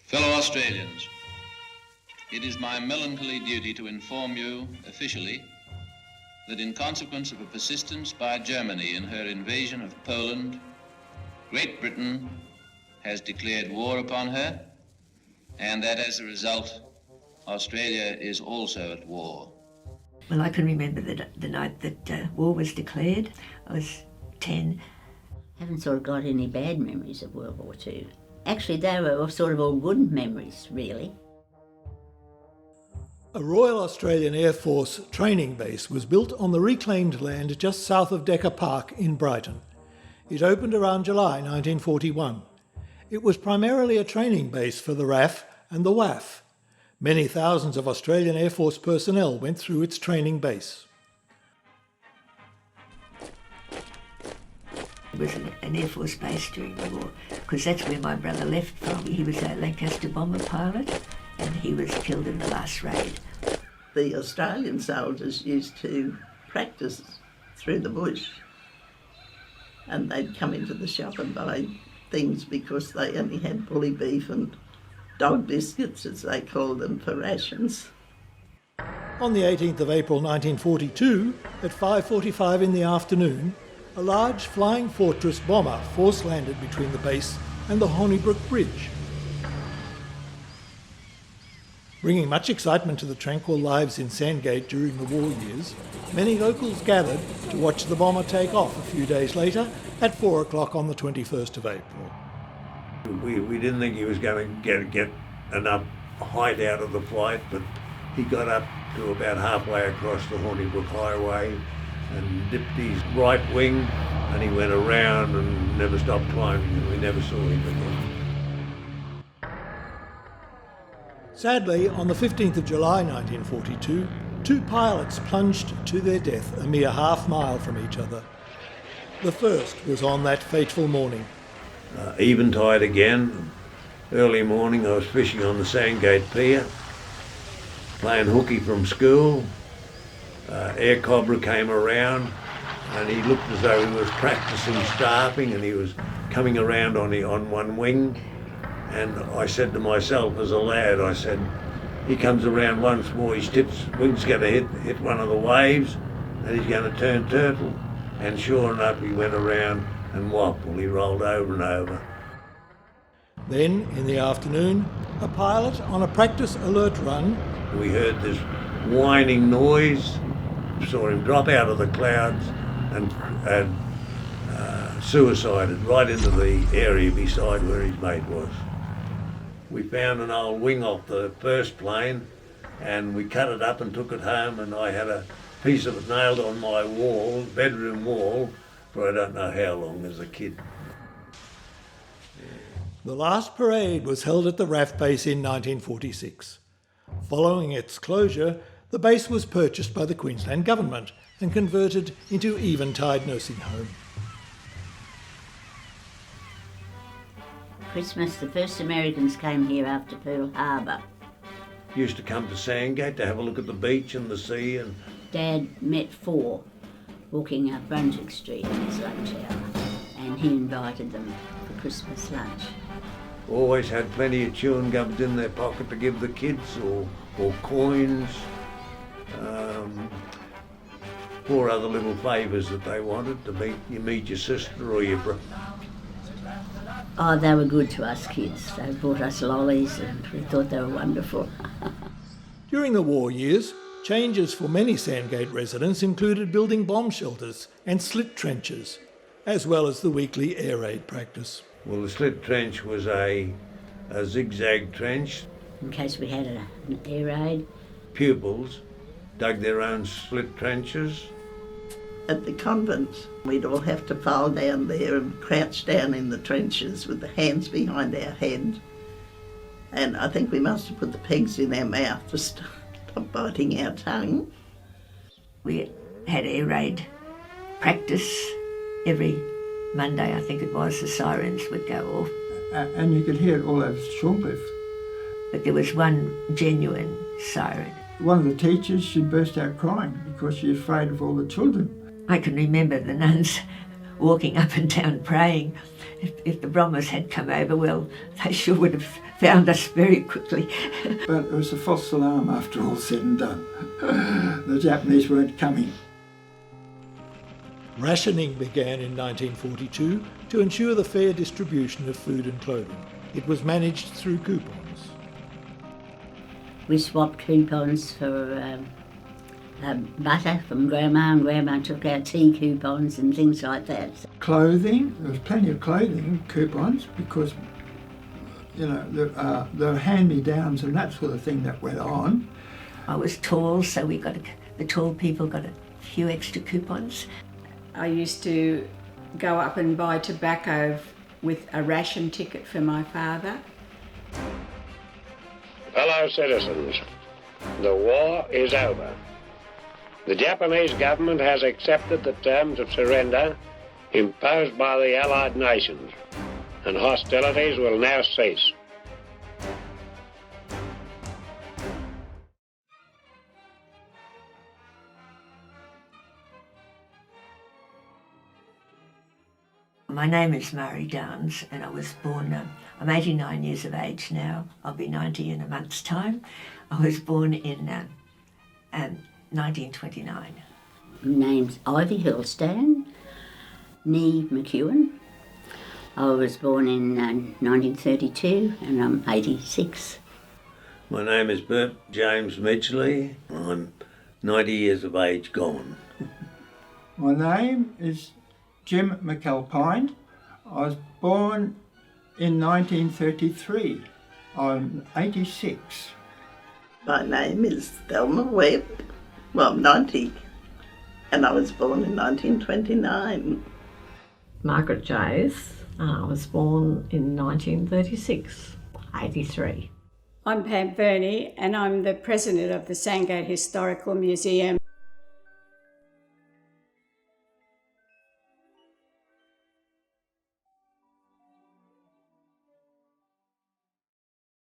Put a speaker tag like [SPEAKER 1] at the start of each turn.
[SPEAKER 1] Fellow Australians, it is my melancholy duty to inform you officially that in consequence of a persistence by Germany in her invasion of Poland, Great Britain has declared war upon her, and that as a result, Australia is also at war.
[SPEAKER 2] Well, I can remember the night that war was declared. I was 10.
[SPEAKER 3] I haven't sort of got any bad memories of World War II. Actually, they were sort of all good memories, really.
[SPEAKER 4] A Royal Australian Air Force training base was built on the reclaimed land just south of Decker Park in Brighton. It opened around July 1941. It was primarily a training base for the RAF and the WAF. Many thousands of Australian Air Force personnel went through its training base.
[SPEAKER 2] It was an Air Force base during the war, because that's where my brother left from. He was a Lancaster bomber pilot, and he was killed in the last raid.
[SPEAKER 5] The Australian soldiers used to practice through the bush, and they'd come into the shop and buy things because they only had bully beef and dog biscuits, as they called them, for rations.
[SPEAKER 4] On the 18th of April 1942, at 5:45 in the afternoon, a large Flying Fortress bomber force-landed between the base and the Hornibrook Bridge. Bringing much excitement to the tranquil lives in Sandgate during the war years, many locals gathered to watch the bomber take off a few days later at 4 o'clock on the 21st of April.
[SPEAKER 6] We didn't think he was going to get enough height out of the flight, but he got up to about halfway across the Hornibrook Highway and dipped his right wing, and he went around and never stopped climbing, and we never saw him again.
[SPEAKER 4] Sadly, on the 15th of July 1942, two pilots plunged to their death a mere half-mile from each other. The first was on that fateful morning.
[SPEAKER 6] Eventide again. Early morning I was fishing on the Sandgate Pier, playing hooky from school. Air Cobra came around and he looked as though he was practising staffing, and he was coming around on one wing. And I said to myself as a lad, I said, he comes around once more, his wing's going to hit one of the waves and he's going to turn turtle. And sure enough, he went around and whopple, he rolled over and over.
[SPEAKER 4] Then, in the afternoon, a pilot on a practice alert run.
[SPEAKER 6] We heard this whining noise, saw him drop out of the clouds and suicided right into the area beside where his mate was. We found an old wing off the first plane and we cut it up and took it home, and I had a piece of it nailed on my wall, bedroom wall, for I don't know how long as a kid.
[SPEAKER 4] The last parade was held at the RAF base in 1946. Following its closure, the base was purchased by the Queensland Government and converted into Eventide Nursing Home.
[SPEAKER 3] Christmas, the first Americans came here after Pearl Harbor.
[SPEAKER 6] Used to come to Sandgate to have a look at the beach and the sea. And
[SPEAKER 3] Dad met four walking up Brunswick Street in his lunch hour, and he invited them for Christmas lunch.
[SPEAKER 6] Always had plenty of chewing gums in their pocket to give the kids, or coins, 4 other little favours that they wanted to meet your sister or your brother.
[SPEAKER 3] Oh, they were good to us kids. They brought us lollies and we thought they were wonderful.
[SPEAKER 4] During the war years, changes for many Sandgate residents included building bomb shelters and slit trenches, as well as the weekly air raid practice.
[SPEAKER 6] Well, the slit trench was a zigzag trench.
[SPEAKER 3] In case we had an air raid.
[SPEAKER 6] Pupils dug their own slit trenches.
[SPEAKER 5] At the convent, we'd all have to file down there and crouch down in the trenches with the hands behind our head. And I think we must have put the pegs in our mouth to stop biting our tongue.
[SPEAKER 2] We had air raid practice every Monday, I think it was. The sirens would go off.
[SPEAKER 7] And you could hear it all over Shorncliffe.
[SPEAKER 2] But there was one genuine siren.
[SPEAKER 7] One of the teachers, she burst out crying because she was afraid of all the children.
[SPEAKER 2] I can remember the nuns walking up and down praying. If the Brahmas had come over, well, they sure would have found us very quickly.
[SPEAKER 7] But it was a false alarm after all said and done. The Japanese weren't coming.
[SPEAKER 4] Rationing began in 1942 to ensure the fair distribution of food and clothing. It was managed through coupons.
[SPEAKER 3] We swapped coupons for butter from Grandma, and Grandma took our tea coupons and things like that.
[SPEAKER 7] Clothing, there was plenty of clothing coupons because, you know, there were hand-me-downs and that sort of thing that went on.
[SPEAKER 2] I was tall, so the tall people got a few extra coupons.
[SPEAKER 8] I used to go up and buy tobacco with a ration ticket for my father.
[SPEAKER 9] Fellow citizens, the war is over. The Japanese government has accepted the terms of surrender imposed by the Allied nations, and hostilities will now cease.
[SPEAKER 2] My name is Murray Downs, and I was born, I'm 89 years of age now. I'll be 90 in a month's time. I was born in 1929.
[SPEAKER 3] Name's Ivy Hillstan, nee McEwen. I was born in 1932 and I'm 86.
[SPEAKER 6] My name is Bert James Midgley. I'm 90 years of age gone.
[SPEAKER 7] My name is Jim McAlpine. I was born in 1933. I'm 86.
[SPEAKER 5] My name is Thelma Webb. Well, I'm 90, and I was born in 1929.
[SPEAKER 10] Margaret Jays. I was born in 1936, 83.
[SPEAKER 8] I'm Pam Burney, and I'm the president of the Sandgate Historical Museum.